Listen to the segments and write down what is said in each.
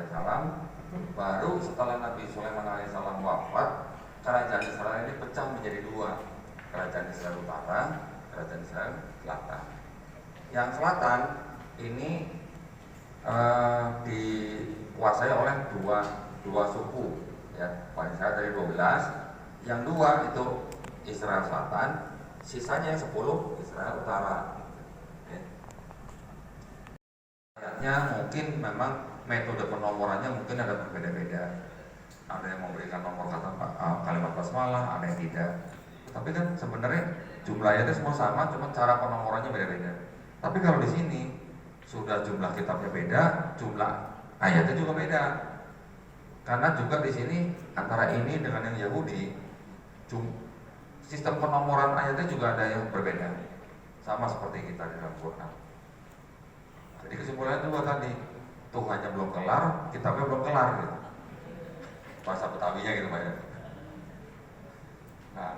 Salam. Baru setelah Nabi Sulaiman alaihissalam wafat, kerajaan Israel ini pecah menjadi dua, kerajaan Israel Utara, kerajaan Israel Selatan. Yang selatan ini dikuasai oleh dua suku, ya, Bani Israel dari 12, yang dua itu Israel Selatan, sisanya yang 10 Israel Utara. Ayatnya mungkin memang metode penomorannya mungkin ada berbeda-beda. Ada yang memberikan nomor kata kalimat basmalah, ada yang tidak. Tapi kan sebenarnya jumlah ayatnya semua sama, cuma cara penomorannya beda-beda. Tapi kalau di sini sudah jumlah kitabnya beda, jumlah ayatnya juga beda. Karena juga di sini antara ini dengan yang Yahudi, sistem penomoran ayatnya juga ada yang berbeda. Sama seperti kita di dalam Quran. Jadi kesimpulannya dua tadi, Tuhannya belum kelar, kitabnya belum kelar gitu. Bahasa Betawinya gitu Pak ya. Nah,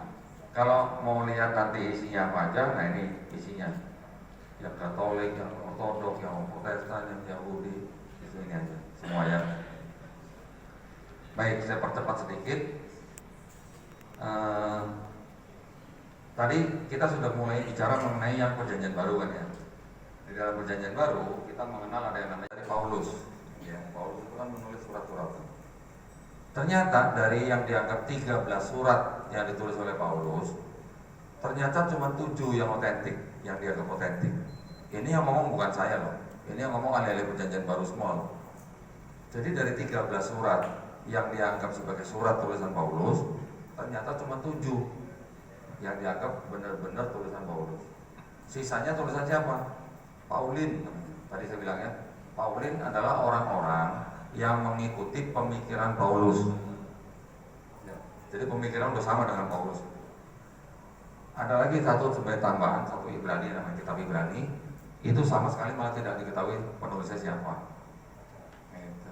kalau mau lihat nanti isinya apa aja, nah ini isinya. Yang Katolik, yang Ortodok, yang Protestan, yang Yahudi, itu ini aja, semua ya. Baik, saya percepat sedikit. Tadi kita sudah mulai bicara mengenai yang perjanjian baru kan ya. Di dalam perjanjian baru kita mengenal ada yang namanya dari Paulus. Ya, Paulus itu kan menulis surat-surat. Ternyata dari yang dianggap 13 surat yang ditulis oleh Paulus, ternyata cuma 7 yang otentik, yang dianggap otentik. Ini yang ngomong bukan saya loh. Ini yang ngomong ahli-ahli perjanjian baru semua loh. Jadi dari 13 surat yang dianggap sebagai surat tulisan Paulus, ternyata cuma 7 yang dianggap benar-benar tulisan Paulus. Sisanya tulisan siapa? Paulin, tadi saya bilang ya, Paulin adalah orang-orang yang mengikuti pemikiran Paulus. Ya, jadi pemikiran udah sama dengan Paulus. Ada lagi satu sebagai tambahan, satu Ibrani namanya kitab Ibrani, itu sama sekali malah tidak diketahui penulisnya siapa. Gitu.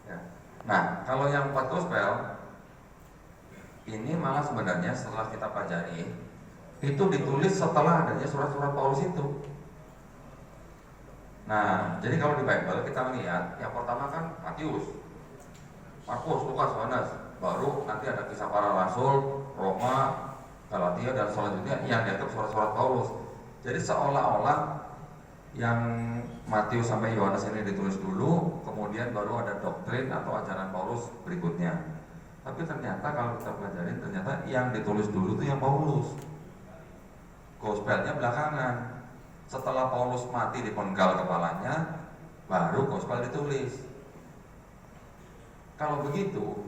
Ya. Nah, kalau yang 4 gospel ini malah sebenarnya setelah kita pelajari itu ditulis setelah adanya surat-surat Paulus itu. Nah, jadi kalau di Bible kita melihat yang pertama kan Matius, Markus, Lukas, Yohanes, baru nanti ada kisah para rasul, Roma, Galatia dan selanjutnya yang dianggap surat-surat Paulus. Jadi seolah-olah yang Matius sampai Yohanes ini ditulis dulu, kemudian baru ada doktrin atau ajaran Paulus berikutnya. Tapi ternyata kalau kita pelajari ternyata yang ditulis dulu itu yang Paulus. Gospelnya belakangan. Setelah Paulus mati dipenggal kepalanya, baru gospel ditulis. Kalau begitu,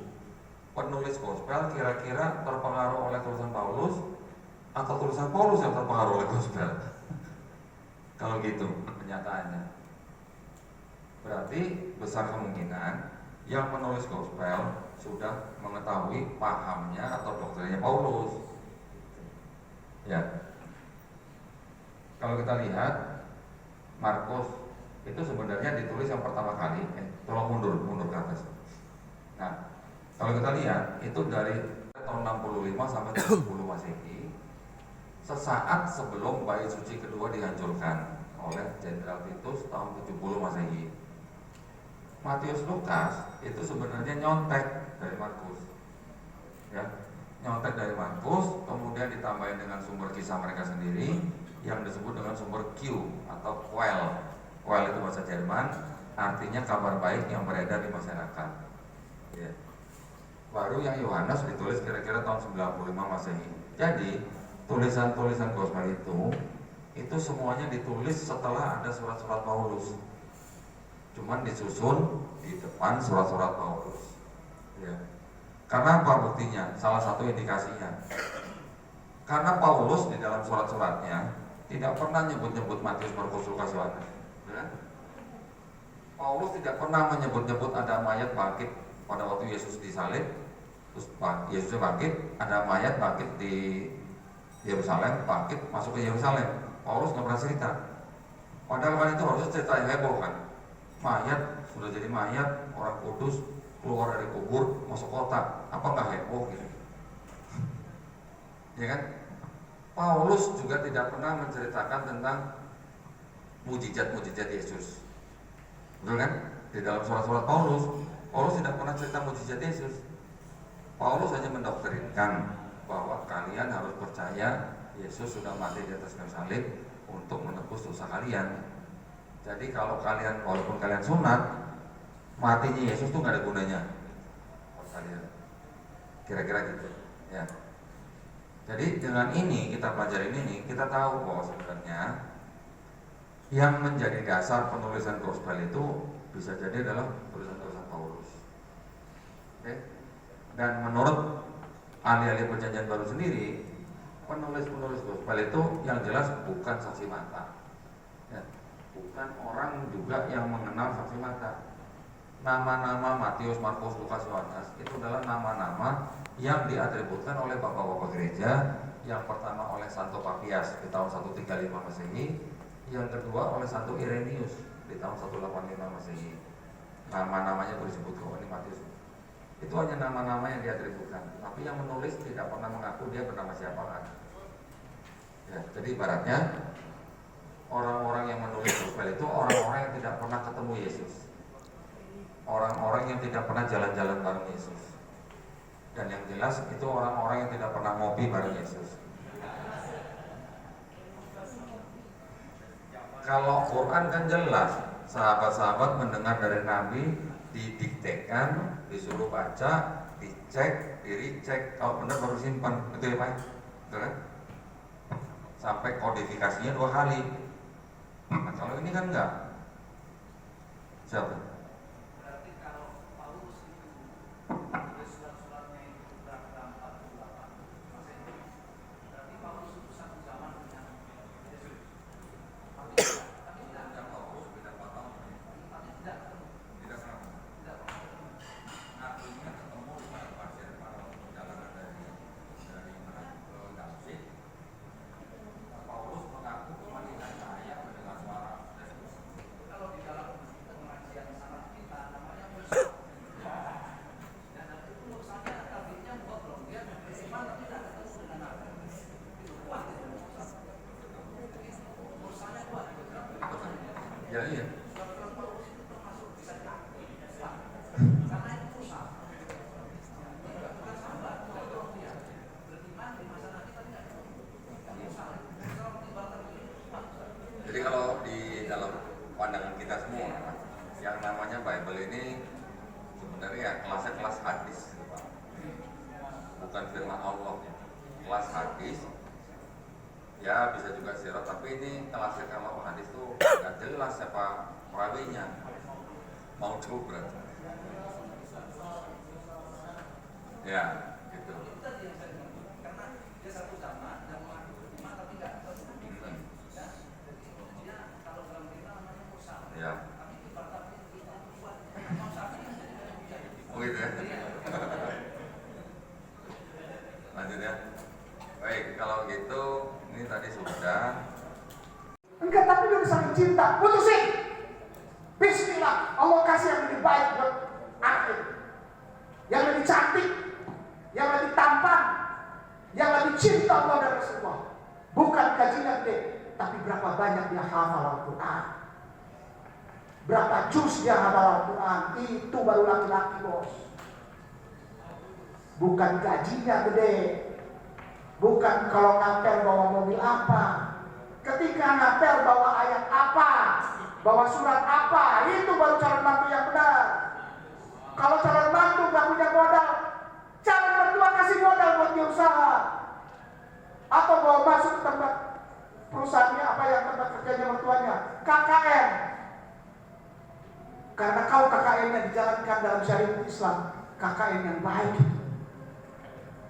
penulis gospel kira-kira terpengaruh oleh tulisan Paulus atau tulisan Paulus yang terpengaruh oleh gospel? Kalau gitu kenyataannya, berarti besar kemungkinan yang menulis gospel sudah mengetahui pahamnya atau doktrinnya Paulus. Ya. Kalau kita lihat Markus itu sebenarnya ditulis yang pertama kali, tolong mundur ke atas. Nah, kalau kita lihat itu dari tahun 65 sampai 70 Masehi, sesaat sebelum bait suci kedua dihancurkan oleh Jenderal Titus tahun 70 Masehi. Matius Lukas itu sebenarnya nyontek dari Markus. Ya, nyontek dari Markus, kemudian ditambahin dengan sumber kisah mereka sendiri yang disebut dengan sumber Q atau Quell. Quell itu bahasa Jerman, artinya kabar baik yang beredar di masyarakat. Ya. Baru yang Yohanes ditulis kira-kira tahun 95 Masehi. Jadi tulisan-tulisan gospel itu semuanya ditulis setelah ada surat-surat Paulus. Cuman disusun di depan surat-surat Paulus. Ya. Karena apa buktinya? Salah satu indikasinya. Karena Paulus di dalam surat-suratnya tidak pernah nyebut-nyebut Matius, Markus, Lukas, Yohanes. Ya. Paulus tidak pernah menyebut-nyebut ada mayat bangkit pada waktu Yesus disalib. Terus Yesusnya bangkit, ada mayat bangkit di Yerusalem, bangkit masuk ke Yerusalem. Paulus nggak pernah cerita. Padahal kan itu harusnya cerita yang heboh kan. Mayat sudah jadi mayat, orang kudus keluar dari kubur masuk kota, apa nggak heboh gitu? Ya kan? Paulus juga tidak pernah menceritakan tentang mujizat-mujizat Yesus, betul kan? Di dalam surat-surat Paulus tidak pernah cerita mujizat Yesus. Paulus hanya mendoktrinkan bahwa kalian harus percaya Yesus sudah mati di atas kayu salib untuk menebus dosa kalian. Jadi kalau kalian, walaupun kalian sunat, matinya Yesus tuh nggak ada gunanya buat kalian. Kira-kira gitu, ya. Jadi dengan ini kita pelajarin ini, kita tahu bahwa sebenarnya yang menjadi dasar penulisan gospel itu bisa jadi adalah tulisan-tulisan Paulus. Oke? Dan menurut ahli-ahli perjanjian baru sendiri, penulis-penulis gospel itu yang jelas bukan saksi mata, ya, bukan orang juga yang mengenal saksi mata. Nama-nama Matius, Markus, Lukas, Yohanes itu adalah nama-nama yang diatributkan oleh bapak-bapak gereja. Yang pertama oleh Santo Papias di tahun 135 Masehi, yang kedua oleh Santo Irenaeus di tahun 185 Masehi. Nama-namanya boleh disebut kok, ini Matius. Itu hanya nama-nama yang diatributkan, tapi yang menulis tidak pernah mengaku dia bernama siapa kan. Ya, jadi ibaratnya orang-orang yang menulis gospel itu orang-orang yang tidak pernah ketemu Yesus, orang-orang yang tidak pernah jalan-jalan bareng Yesus, dan yang jelas itu orang-orang yang tidak pernah ngopi bareng Yesus. Kalau Quran kan jelas, sahabat-sahabat mendengar dari Nabi, didiktekan, disuruh baca, dicek, diricek, kalau benar baru simpan, betul ya Pak? Betul kan? Sampai kodifikasinya 2 kali. Nah, kalau ini kan enggak. Siapa? Berarti kalau Paulus itu tulis surat-suratnya itu berapa 48 Masehi, berarti Paulus itu satu zaman dengan Yesus. Tapi tidak Paulus beda 4 tahun. tapi tidak ketemu. Tidak pernah. Tidak pernah ketemu. Artinya ketemu pada pasien pada perjalanan dari mana ke Damsyik. Paulus mengaku kematian saya mendengar suara Yesus. Kalau di dalam pengajian sanad kita namanya Musa. Dan nanti tulisannya tabirnya buat belum dia beriman tapi tidak ketemu dengan Nabi. Itu kuat itu. Musanya kuat. Ya iya. Surat-surat Paulus itu termasuk bisa diakui Islam. Karena itu Musa. Bukan sahabat, bukan orang dia. Beriman di masa Nabi tapi tidak ketemu. Musa. Musa ibaratnya Jadi kalau di dalam pandangan kita semua, yang namanya Bible ini sebenarnya kelasnya kelas hadis, bukan firman Allah. Kelas hadis, ya bisa juga sirat, tapi ini kelasnya kalau hadis tuh nggak jelas siapa perawinya, mau coba. Ya, gitu. karena dia satu zaman dan mengaku beriman tapi tidak ketemu. Ya, jadi dia kalau dalam kita namanya Musa. Ya. Tapi ibaratnya kita buat Musa ini jadi Oh gitu ya. Lanjut ya. Baik, kalau gitu ini tadi sudah. Enggak, tapi dia saling cinta. Putusin. Bismillah, Allah kasih yang lebih baik buat anak itu. Yang lebih cantik, yang lebih tampan, yang lebih cinta Allah dan Rasulullah. Bukan gajinya gede, tapi berapa banyak dia hafal Al-Quran, berapa juz dia hafal Al-Quran. Itu baru laki-laki, bos. Bukan gajinya gede, bukan kalau ngapel bawa mobil apa, ketika ngapel bawa ayat apa, bawa surat apa, itu baru calon mantu yang benar. Kalau calon mantu gak punya modal, calon mertua kasih modal buat dia usaha, atau bawa masuk ke tempat perusahaannya, apa yang tempat kerjanya mertuanya, KKN. Karena kau KKN-nya dijalankan dalam syariat Islam, KKN yang baik.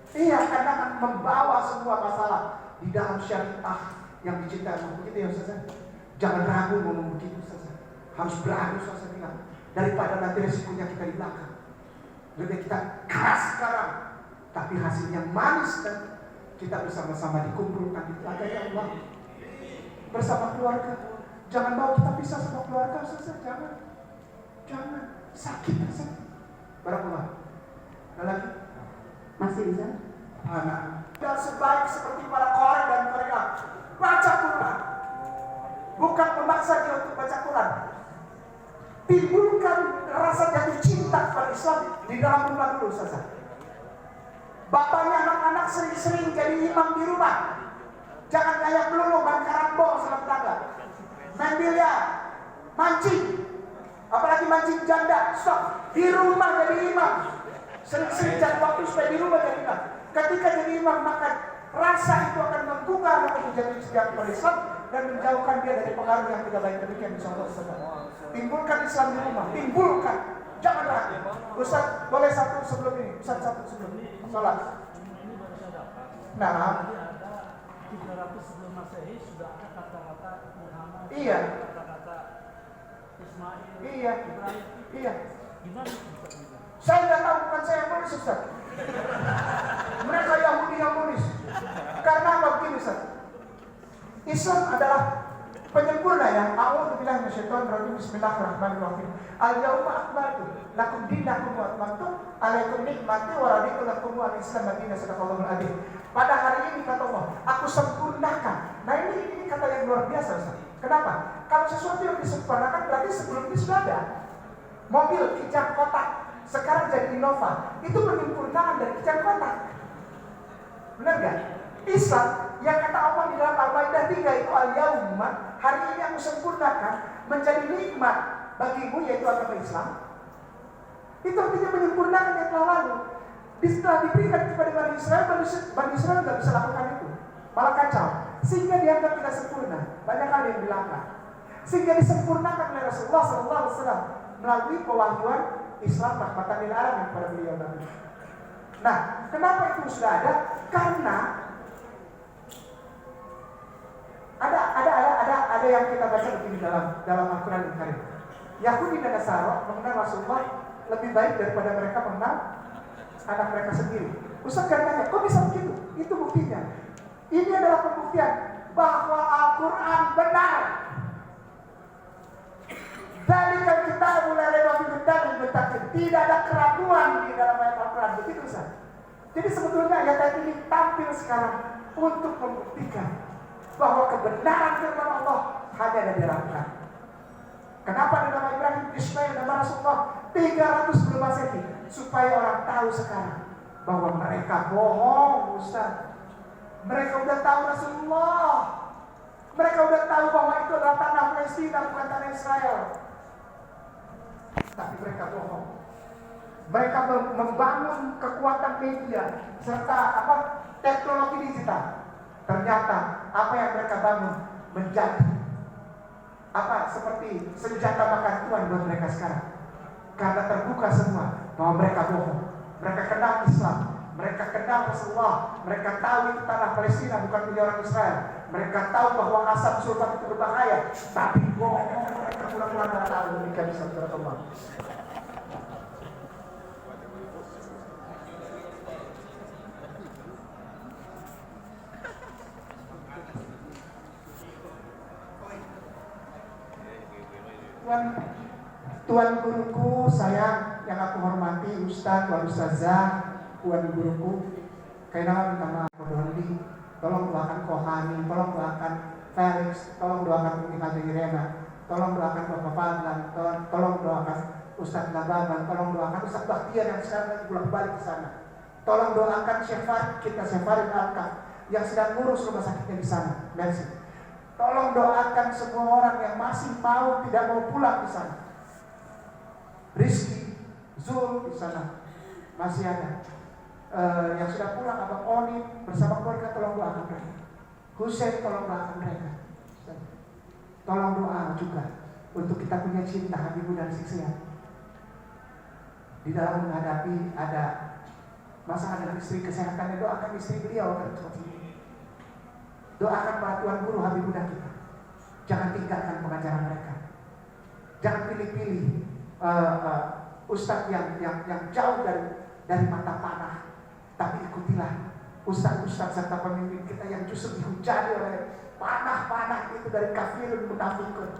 Iya, karena akan membawa semua masalah di dalam syariah yang dicintai Allah. Begitu ya Ustaz. Jangan ragu ngomong begitu Ustaz. Harus berani Ustaz bilang. Daripada nanti resikonya kita di belakang. Lebih kita keras sekarang, tapi hasilnya manis dan kita bersama-sama dikumpulkan di telaga Allah bersama keluarga. Jangan bawa kita pisah sama keluarga Ustaz. Jangan. Sakit Ustaz. Barakallah. Ada lagi? Masih bisa? Anak. Dan sebaik seperti para Qori dan mereka baca Quran. Bukan memaksa dia untuk baca Quran. Timbulkan dalam rumah dulu saja. Bapaknya anak-anak sering-sering jadi imam di rumah. Jangan kayak melulu main karambol sama tetangga, main biliar, mancing, apalagi mancing janda. Stop, di rumah jadi imam. Sering-sering cari waktu supaya di rumah jadi imam. Ketika jadi imam, maka rasa itu akan membuka anak menjadi sejak Islam dan menjauhkan dia dari pengaruh yang tidak baik. Demikian contoh saudara. Timbulkan Islam di rumah, timbulkan. Jangan ragu. Ustaz, boleh satu sebelum ini, Ustaz satu sebelum ini. Salat. Nah, 300 sebelum Masehi sudah ada kata-kata Muhammad, iya, kata-kata Ismail, iya, Ibrahim. iya. Gimana? Saya nggak tahu, bukan saya yang nulis, Ustaz. Mereka Yahudi yang nulis. Karena apa begini, Ustaz? Islam adalah penyempurna ya. A'udzubillahi minasyaitonir rajim. Bismillahirrahmanirrahim. Al-yauma akmaltu lakum dinakum wa atmamtu alaikum nikmati wa raditu lakum al-Islam madinah. Sadaqallahul adzim. Pada hari ini kata Allah, aku sempurnakan. Nah ini kata yang luar biasa, Ustaz. Kenapa? Kalau sesuatu yang disempurnakan berarti sebelumnya sudah ada. Mobil kijang kotak sekarang jadi Innova. Itu penyempurnaan dari kijang kotak. Benar gak? Islam yang kata Allah di dalam Al-Maidah 3 itu al-yauma, hari ini aku sempurnakan menjadi nikmat bagimu, yaitu agama Islam. Itu artinya menyempurnakan yang telah lalu. Setelah diberikan kepada Bani Israel nggak bisa lakukan itu, malah kacau, sehingga dianggap tidak sempurna. Banyak hal yang dilanggar, sehingga disempurnakan oleh Rasulullah SAW melalui pewahyuan Islam rahmatan lil alamin kepada beliau Nabi. Nah, kenapa itu sudah ada? Karena ada yang kita baca begini dalam Al-Quran Al-Karim. Yahudi dan Nasara mengenal Rasulullah lebih baik daripada mereka mengenal anak mereka sendiri. Ustaz katanya, kok bisa begitu? Itu buktinya. Ini adalah pembuktian bahwa Al-Quran benar. Dzalikal kitabu la raiba fihi hudan lil muttaqin. Tidak ada keraguan di dalam ayat Al-Quran. Begitu, Ustaz. Jadi sebetulnya ayat ini tampil sekarang untuk membuktikan bahwa kebenaran firman Allah hanya ada di Al-Quran. Kenapa di nama Ibrahim, Ismail, nama Rasulullah 300 sebelum Masehi? Supaya orang tahu sekarang bahwa mereka bohong, Ustaz. Mereka udah tahu Rasulullah. Mereka udah tahu bahwa itu adalah tanah Palestina, bukan tanah Israel. Tapi mereka bohong. Mereka membangun kekuatan media serta teknologi digital. Ternyata apa yang mereka bangun menjadi seperti senjata makan tuan buat mereka sekarang. Karena terbuka semua bahwa mereka bohong. Mereka kenal Islam, mereka kenal Rasulullah, mereka tahu itu tanah Palestina bukan punya orang Israel. Mereka tahu bahwa asap sulfat itu berbahaya, tapi bohong. Mereka pura-pura tidak tahu. Demikian Bismillah. Tuan guruku saya yang aku hormati, Ustaz, Tuan Ustazah, Tuan guruku, kailangan minta maaf Dondi, tolong doakan Kohani, tolong doakan Felix, tolong doakan Umi Haji Irena, tolong doakan Bapak Fadlan, tolong doakan Ustaz Nababan, tolong doakan Ustaz Bakhtiar yang sekarang lagi pulang balik ke sana. Tolong doakan Syekh Farid Alka yang sedang ngurus rumah sakitnya di sana. Merci. Tolong doakan semua orang yang masih tidak mau pulang di sana. Rizky, Zul di sana masih ada. Yang sudah pulang Abang Oni bersama keluarga, tolong doakan mereka. Hussein, tolong doakan mereka. Tolong doa juga untuk kita punya cinta Habibur dan Siksian. Di dalam menghadapi ada masalah dengan istri, kesehatannya, doakan istri beliau akan cepat sembuh. Doakan para tuan guru Habib Buddha kita. Jangan tinggalkan pengajaran mereka. Jangan pilih-pilih ustadz yang jauh dari mata panah. Tapi ikutilah ustadz-ustadz serta pemimpin kita yang justru dihujani oleh panah-panah itu dari kafirun munafikun.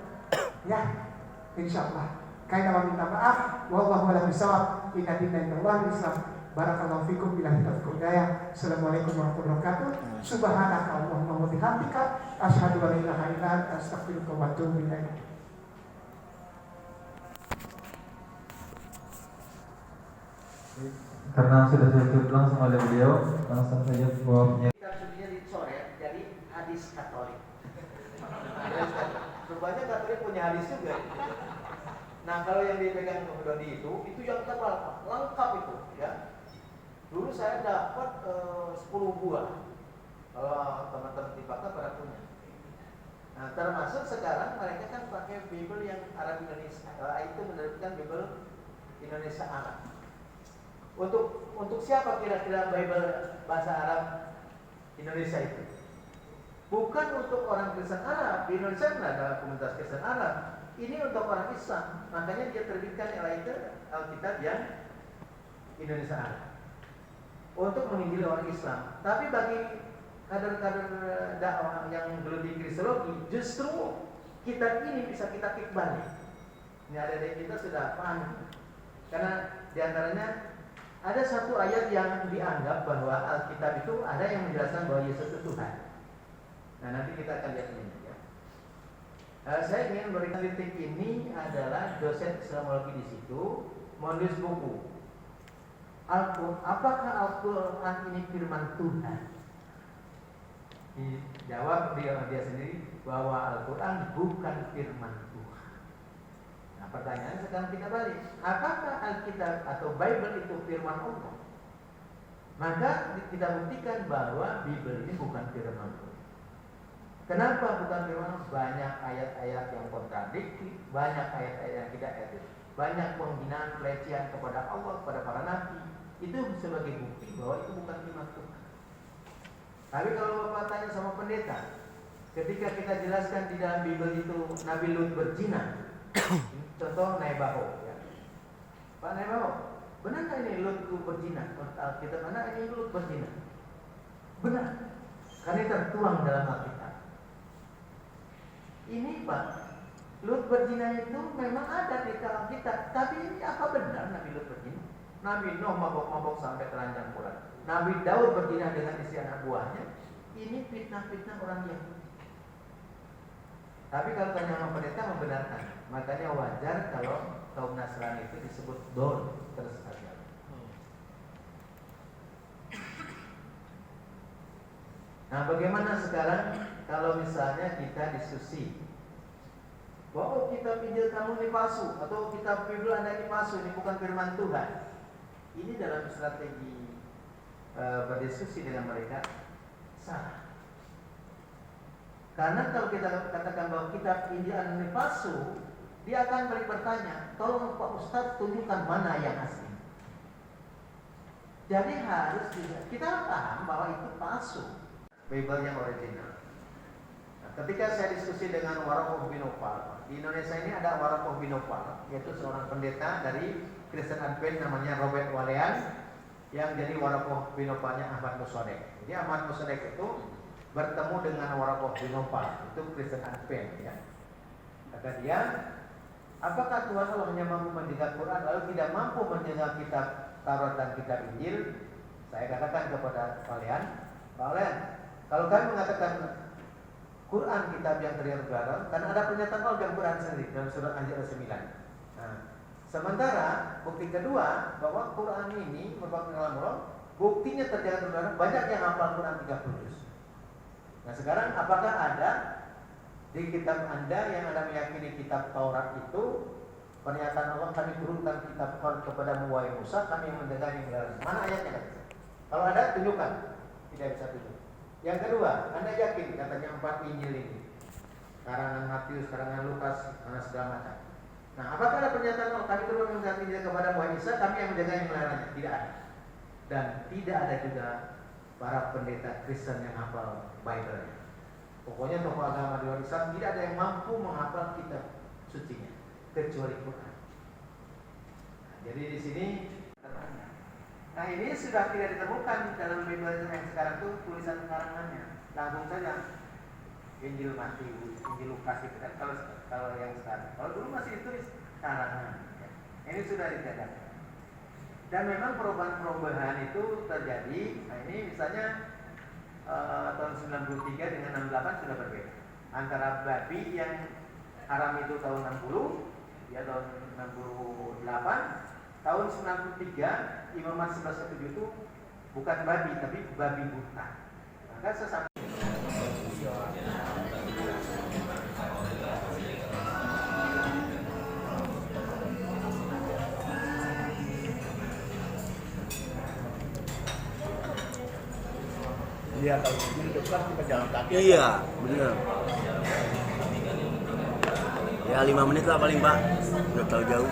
Ya, insyaallah. Kaina minta maaf. Wallahu a'lam bishawab. Inna dina indallahi Islam. Barakallahu fikum billahi taufiq wal hidayah. Assalamualaikum warahmatullahi wabarakatuh. Subhanaka Allahumma wa bihamdika asyhadu an la ilaha illa anta astaghfiruka wa atubu ilaik. Karena sudah ditutup langsung oleh beliau, langsung saja jawabnya. Kitab sucinya dicoret jadi hadis Katolik. Rupanya Katolik punya hadis juga. Nah kalau yang dipegang Dodi itu yang tebal, lengkap itu, ya. Dulu saya dapat 10 buah. Kalau teman-teman di Batak pada punya. Nah termasuk sekarang mereka kan pakai Bible yang Arab Indonesia, itu menerbitkan Bible Indonesia Arab. Untuk siapa kira-kira Bible bahasa Arab Indonesia itu? Bukan untuk orang Kristen Arab. Di Indonesia tidak ada komunitas Kristen Arab. Ini untuk orang Islam. Makanya dia terbitkan itu Alkitab yang Indonesia Arab untuk menginjili orang Islam. Tapi bagi kader-kader dakwah yang belum di kristologi, justru kitab ini bisa kita klik balik. Ini adik-adik kita sudah paham. Karena diantaranya ada satu ayat yang dianggap bahwa Alkitab itu ada yang menjelaskan bahwa Yesus itu Tuhan. Nah nanti kita akan lihat ini ya. Saya ingin memberikan titik ini adalah dosen Islamologi di situ menulis buku. Apakah Al-Quran ini firman Tuhan? Dijawab dia sendiri bahwa Al-Quran bukan firman Tuhan. Nah pertanyaan sekarang kita balik, apakah Alkitab atau Bible itu firman Allah? Maka kita buktikan bahwa Bible ini bukan firman Tuhan. Kenapa bukan firman Allah? Banyak ayat-ayat yang kontradiktif, banyak ayat-ayat yang tidak etis, banyak penghinaan pelecehan kepada Allah, kepada para nabi. Itu sebagai bukti bahwa itu bukan firman Tuhan. Tapi kalau Bapak tanya sama pendeta, ketika kita jelaskan di dalam Bible itu Nabi Lut berzina, contoh Naibaho, ya. Pak Naibaho, benar nggak ini Lut itu berzina? Kita mana ini Lut berzina? Benar, karena tertuang dalam Alkitab. Ini Pak, Lut berzina itu memang ada di dalam Alkitab, tapi ini apa benar Nabi Lut berzina? Nabi Nuh mabok-mabok sampai telanjang kurang. Nabi Daud berzina dengan istri anak buahnya. Ini fitnah-fitnah orang Yahudi. Tapi kalau tanya sama pendeta membenarkan. Makanya wajar kalau kaum Nasrani itu disebut Dor terus agama. Nah bagaimana sekarang kalau misalnya kita diskusi bahwa kitab Injil kamu ini palsu atau kitab Bible Anda ini palsu, ini bukan firman Tuhan. Ini dalam strategi berdiskusi dengan mereka salah. Karena kalau kita katakan bahwa kitab Injil ini palsu, dia akan bertanya, tolong Pak Ustadz tunjukkan mana yang asli. Jadi harus kita paham bahwa itu palsu, Bible yang original. Nah, ketika saya diskusi dengan Warakoh Binopal, di Indonesia ini ada Warakoh Binopal, yaitu seorang pendeta dari Kristen Advent namanya Robert Walean, yang jadi Warakoh Binopalnya Ahmad Musodek. Jadi Ahmad Musodek itu bertemu dengan Warakoh Binopal, itu Kristen Advent ya. Kata dia, apakah Tuhan Allah hanya mampu menjaga Quran lalu tidak mampu menjaga kitab Taurat dan kitab Injil? Saya katakan kepada kalian, kalau kalian mengatakan Quran kitab yang terinspirasi, karena ada pernyataan Allah dalam Quran sendiri dalam surat Al-Anbiya 9. Nah, sementara bukti kedua bahwa Quran ini merupakan kalam Allah, buktinya terjadi banyak yang hafal Quran 30 juz. Nah sekarang apakah ada di kitab Anda yang Anda meyakini kitab Taurat itu pernyataan Allah kami turunkan kitab Taurat kepada wahai Musa, kami yang mendengar yang melarang? Mana ayatnya? Kalau ada tunjukkan, tidak bisa tunjuk. Yang kedua, Anda yakin katanya 4 Injil ini, karangan Matius, karangan Lukas, karena segala macam. Nah, apakah ada pernyataan Allah kami turunkan Injil kepada wahai Musa, kami yang menjaga yang melarangnya? Tidak ada. Dan tidak ada juga para pendeta Kristen yang hafal Bible. Pokoknya tokoh agama di luar Islam tidak ada yang mampu menghafal kitab sucinya kecuali Quran. Nah, jadi di sini, nah ini sudah tidak ditemukan dalam Bible yang sekarang itu tulisan karangannya. Langsung saja Injil Matius, Injil Lukas itu kan kalau yang sekarang. Kalau dulu masih ditulis karangan. Ya. Ini sudah dicetak. Dan memang perubahan-perubahan itu terjadi. Nah ini misalnya tahun 93 dengan 68 sudah berbeda. Antara babi yang haram itu tahun 60, ya tahun 68, Tahun 93 Imamat 11/7 itu bukan babi tapi babi buta. Maka sesaat Iya, kalau begini dekat kita jalan kaki. Iya, bener. Ya 5 menit lah paling Pak, nggak terlalu jauh.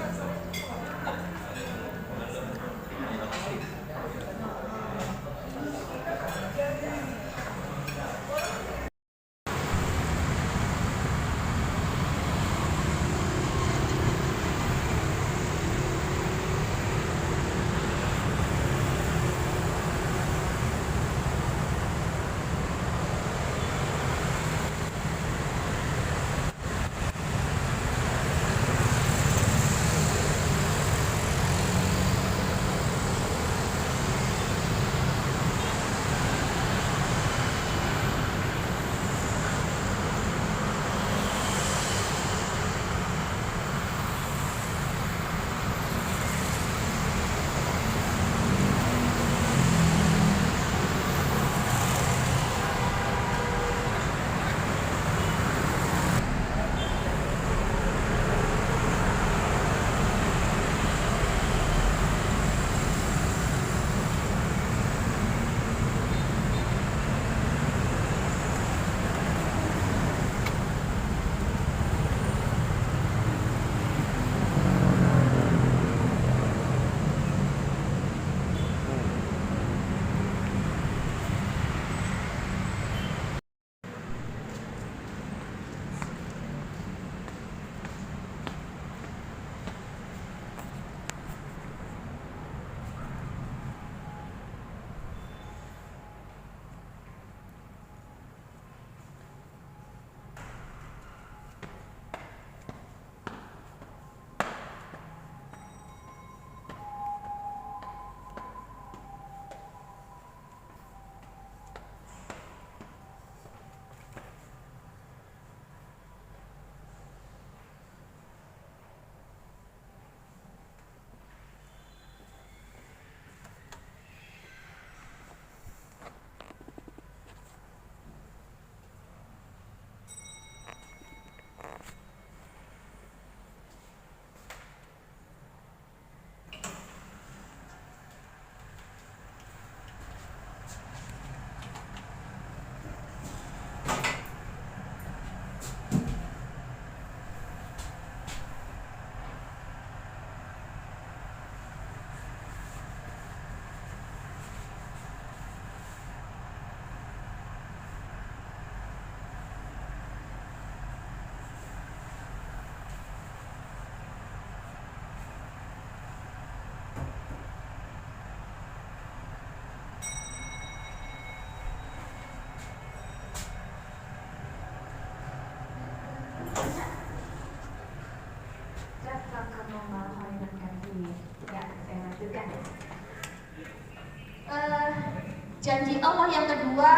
Janji Allah yang kedua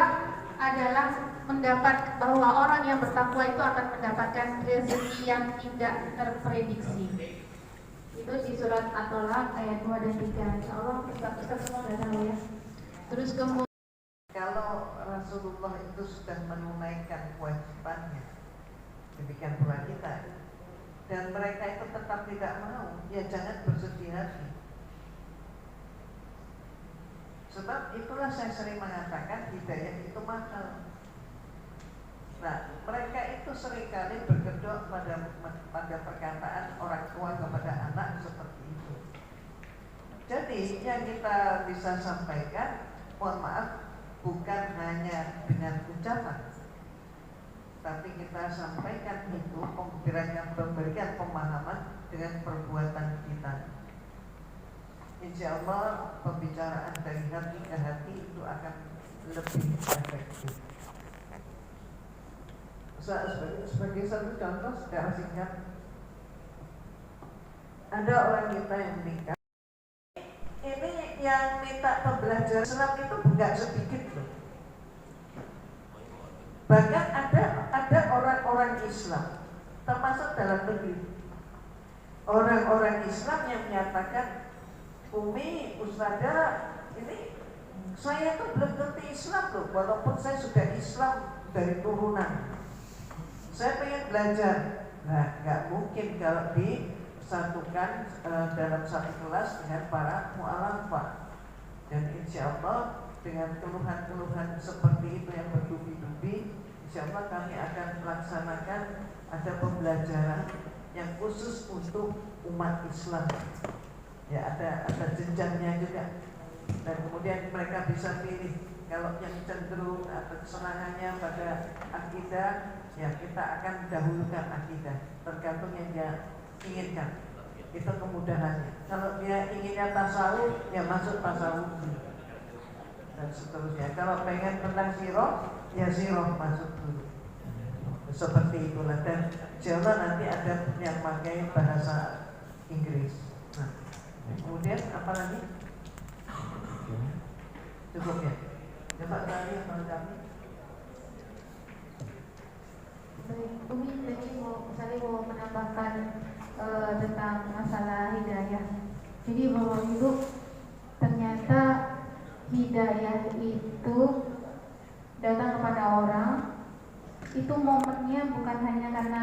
adalah mendapat bahwa orang yang bertakwa itu akan mendapatkan rezeki yang tidak terprediksi. Itu di surat At-Tolak ayat 2 dan 3. Insyaallah kita semua sudah tahu ya. Terus kemudian kalau Rasulullah itu sudah menunaikan kewajibannya, demikian pula kita, dan mereka itu tetap tidak mau, ya jangan bersedih hati. Sebab itulah saya sering mengatakan hidayah itu mahal. Nah, mereka itu seringkali berkedok pada perkataan orang tua kepada anak seperti itu. Jadi yang kita bisa sampaikan, mohon maaf, bukan hanya dengan ucapan, tapi kita sampaikan itu memberikan pemahaman dengan perbuatan kita. Insya Allah pembicaraan dari hati ke hati itu akan lebih efektif. Sebagai satu contoh secara singkat, ada orang kita yang menikah. Ini yang minta pembelajaran Islam itu enggak sedikit loh. Bahkan ada orang-orang Islam, termasuk dalam negeri, orang-orang Islam yang menyatakan Umi, Ustazah, ini saya tuh belum ngerti Islam loh, walaupun saya sudah Islam dari turunan. Saya pengen belajar. Nah, nggak mungkin kalau disatukan dalam satu kelas dengan para mu'alafah. Dan insya Allah dengan keluhan-keluhan seperti itu yang bertubi-tubi, insya Allah kami akan melaksanakan ada pembelajaran yang khusus untuk umat Islam. Ya, ada jenjangnya juga. Dan kemudian mereka bisa pilih. Kalau yang cenderung atau kesenangannya pada akidah, ya kita akan dahulukan akidah, tergantung yang dia inginkan. Itu kemudahannya. Kalau dia inginnya tasawuf, ya masuk tasawuf dan seterusnya. Kalau pengen tentang siroh, ya siroh masuk dulu. Seperti itulah. Dan insya Allah nanti ada yang pakai bahasa Inggris. Nah, kemudian apa lagi? Cukup ya. Coba tadi yang kami. Baik, Umi tadi mau menambahkan tentang masalah hidayah. Jadi bahwa Ibu ternyata hidayah itu datang kepada orang itu momennya bukan hanya karena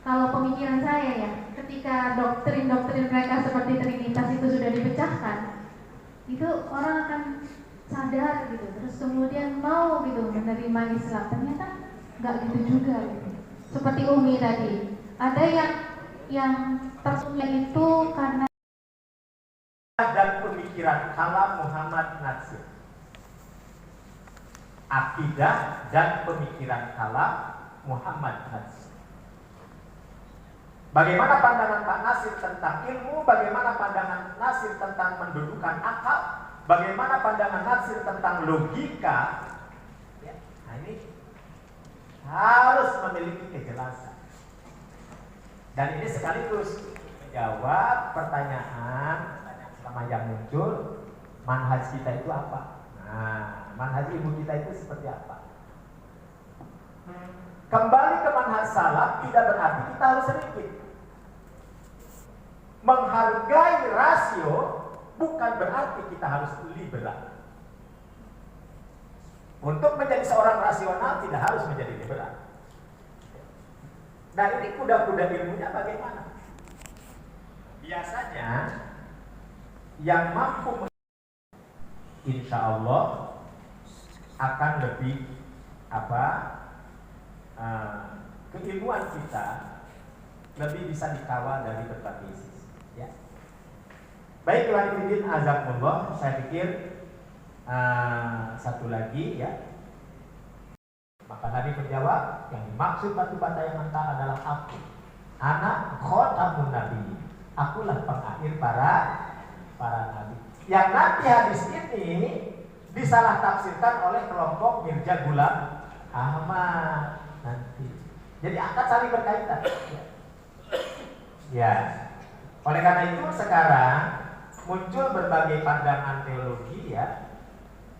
kalau pemikiran saya ya, ketika doktrin-doktrin mereka seperti Trinitas itu sudah dipecahkan, itu orang akan sadar gitu, terus kemudian mau gitu menerima Islam. Ternyata nggak gitu juga gitu. Seperti Umi tadi, ada yang tersunya itu karena dan pemikiran kalam Muhammad Natsir. Akidah dan pemikiran kalam Muhammad Natsir. Bagaimana pandangan Pak Nasir tentang ilmu, bagaimana pandangan Nasir tentang mendudukan akal, bagaimana pandangan Nasir tentang logika, ya, nah ini harus memiliki kejelasan. Dan ini sekaligus jawab pertanyaan selama yang muncul, manhaj kita itu apa? Nah, manhaj ilmu kita itu seperti apa? Kembali ke manhaj salaf tidak berarti kita harus sedikit. Menghargai rasio bukan berarti kita harus liberal. Untuk menjadi seorang rasional tidak harus menjadi liberal. Nah, ini kuda-kuda ilmunya bagaimana? Biasanya yang mampu insya Allah akan lebih keilmuan kita lebih bisa dikawal dari berbagai sisi. Ya. Baik, Ikhwan azakumullah, saya pikir satu lagi ya. Maka Nabi menjawab, yang dimaksud batu bata yang mentah adalah aku. Anak khotamun nabi. Akulah pengakhir para nabi. Yang nanti hadis ini disalah tafsirkan oleh kelompok Mirza Ghulam Ahmad nanti. Jadi akan saling berkaitan. Ya. Oleh karena itu sekarang muncul berbagai pandangan teologi ya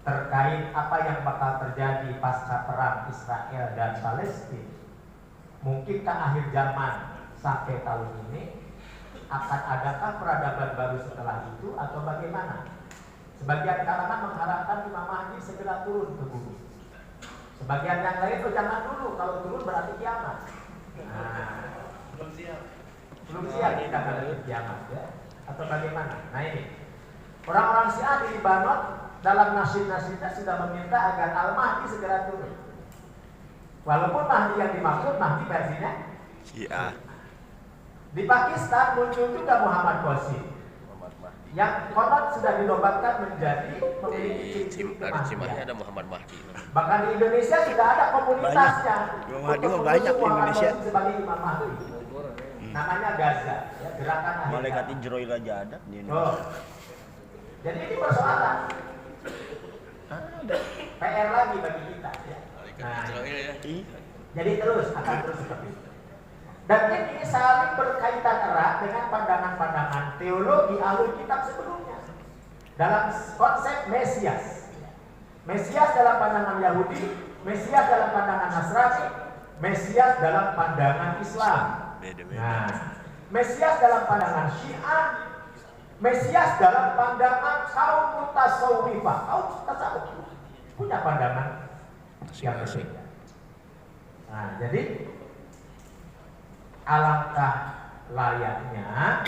terkait apa yang bakal terjadi pasca perang Israel dan Palestina. Mungkinkah akhir zaman sampai tahun ini akan adakah peradaban baru setelah itu atau bagaimana? Sebagian kalangan mengharapkan Imam Mahdi segera turun ke bumi. Sebagian yang lain jangan dulu, kalau turun berarti kiamat. Nah, belum siap kita menghadapi kiamat ya. Atau bagaimana? Nah ini orang-orang Syiah di Libanon dalam nasyid-nasyidnya sudah meminta agar Al-Mahdi segera turun. Walaupun Mahdi yang dimaksud Mahdi versinya Syiah. Di Pakistan muncul juga Muhammad Qasim yang konon sudah dinobatkan menjadi memiliki Cimahi ada Muhammad Mahdi. Bahkan di Indonesia sudah ada komunitasnya. Imam Mahdi banyak di Indonesia. Sebagai Imam Mahdi. Namanya Gaza, ya, gerakan akhir. Malaikat Israel aja ada di Indonesia. Oh. Jadi ini persoalan. PR lagi bagi kita ya. Nah, jadi terus akan terus seperti itu. Dan ini saling berkaitan erat dengan pandangan-pandangan teologi Ahlul Kitab sebelumnya. Dalam konsep Mesias. Mesias dalam pandangan Yahudi, Mesias dalam pandangan Nasrani, Mesias dalam pandangan Islam. Nah, Mesias dalam pandangan Syiah Mesias dalam pandangan kaum mutasawwifah, kaum tasawuf punya pandangan yang berbeda. Nah, jadi alangkah layaknya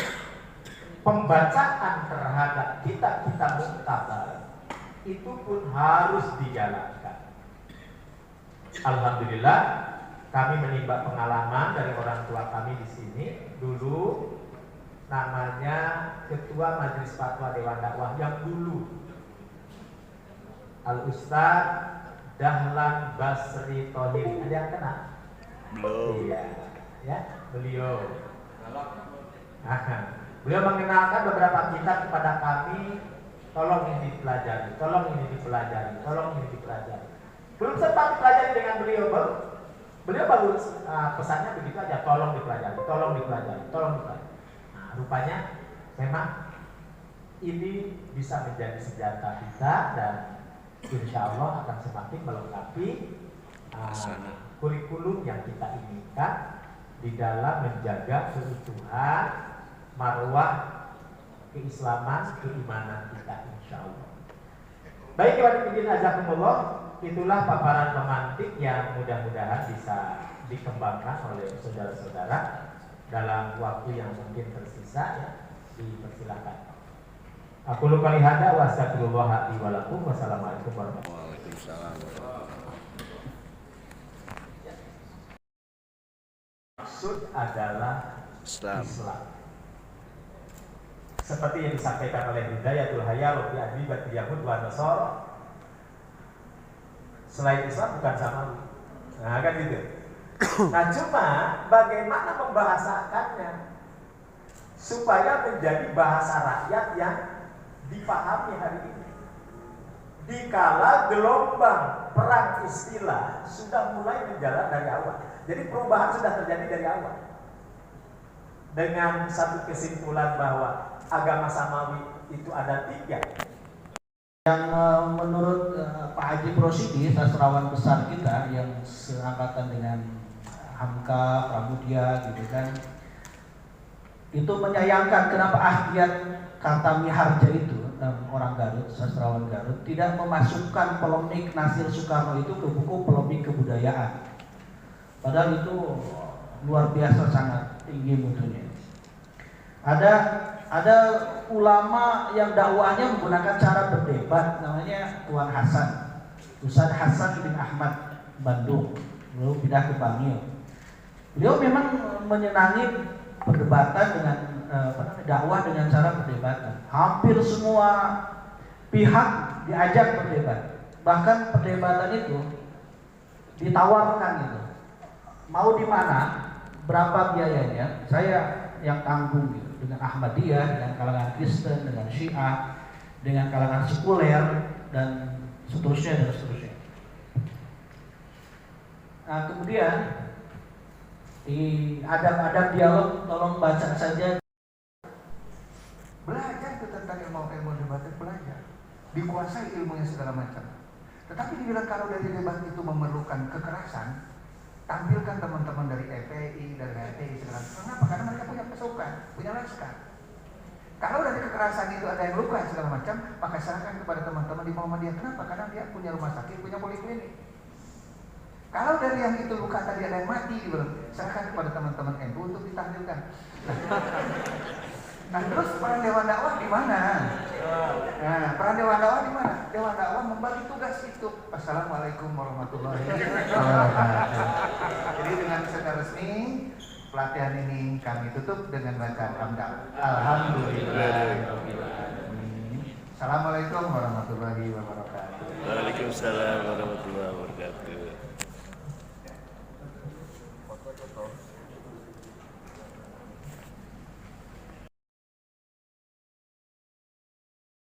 pembacaan terhadap kitab-kitab muktabar itu pun harus dijalankan. Alhamdulillah, kami menimba pengalaman dari orang tua kami di sini. Dulu namanya Ketua Majelis Fatwa Dewan Dakwah yang dulu, Al Ustaz Dahlan Basri Thohir. Ada yang kenal? Belum. Iya, ya, beliau. Beliau mengenalkan beberapa kitab kepada kami. Tolong ini dipelajari, tolong ini dipelajari, tolong ini dipelajari. Belum sempat dipelajari dengan beliau, beliau baru pesannya begitu aja, tolong dipelajari, tolong dipelajari, tolong dipelajari. Nah, rupanya memang ini bisa menjadi senjata kita dan insya Allah akan semakin melengkapi kurikulum yang kita inginkan di dalam menjaga keutuhan marwah keislaman, keimanan kita insya Allah. Baik, Ikhwan azakumullah, itulah paparan pemantik yang mudah-mudahan bisa dikembangkan oleh saudara-saudara dalam waktu yang mungkin tersisa ya. Dipersilakan. Aku lupa lihada wa astagfirullah wa lakum. Wassalamualaikum warahmatullahi wabarakatuh. Maksud adalah Islam. Seperti yang disampaikan oleh Hidayatul Hayal fi Adlibat Yahud wa Nasara, selain Islam bukan samawi. Nah, kan gitu. Nah, cuma bagaimana membahasakannya supaya menjadi bahasa rakyat yang dipahami hari ini. Dikala gelombang perang istilah sudah mulai menjalan dari awal. Jadi perubahan sudah terjadi dari awal. Dengan satu kesimpulan bahwa agama samawi itu ada 3. Yang menurut Pak Haji Prosidi, sastrawan besar kita yang seangkatan dengan Hamka, Pramudia gitu kan, itu menyayangkan kenapa Ahmad Kartami Harja itu, orang Garut, sastrawan Garut, tidak memasukkan polemik Nasir Soekarno itu ke buku polemik kebudayaan. Padahal itu luar biasa sangat tinggi mutunya. Ada ulama yang dakwahnya menggunakan cara berdebat, namanya Tuan Hasan, Ustaz Hasan bin Ahmad Bandung, lalu pindah ke Bangil. Beliau memang menyenangi perdebatan dengan dakwah dengan cara perdebatan. Hampir semua pihak diajak berdebat. Bahkan perdebatan itu ditawarkan gitu. Mau di mana, berapa biayanya, saya yang tanggung gitu. Dengan Ahmadiyah, dengan kalangan Kristen, dengan Syiah, dengan kalangan sekuler dan seterusnya dan seterusnya. Nah, kemudian di adab-adab dialog, tolong baca saja. Belajar itu tentang ilmu debat, belajar, dikuasai ilmunya segala macam. Tetapi dibilang kalau dari debat itu memerlukan kekerasan, tampilkan teman-teman dari FPI, dari HTI segala macam. Kenapa? Karena mereka punya pasukan, punya laskar. Kalau dari kekerasan itu ada yang luka segala macam, maka serahkan kepada teman-teman di Muhammadiyah. Kenapa? Karena dia punya rumah sakit, punya poliklinik. Kalau dari yang itu luka tadi ada yang mati, serahkan kepada teman-teman NU untuk ditahlilkan. Nah, terus peran Dewan Dakwah di mana? Nah, peran Dewan Dakwah di mana? Dewan Dakwah membagi tugas itu. Assalamualaikum warahmatullahi wabarakatuh. Jadi dengan secara resmi pelatihan ini kami tutup dengan bacaan hamdal. Alhamdulillah. Assalamualaikum warahmatullahi wabarakatuh. Waalaikumsalam.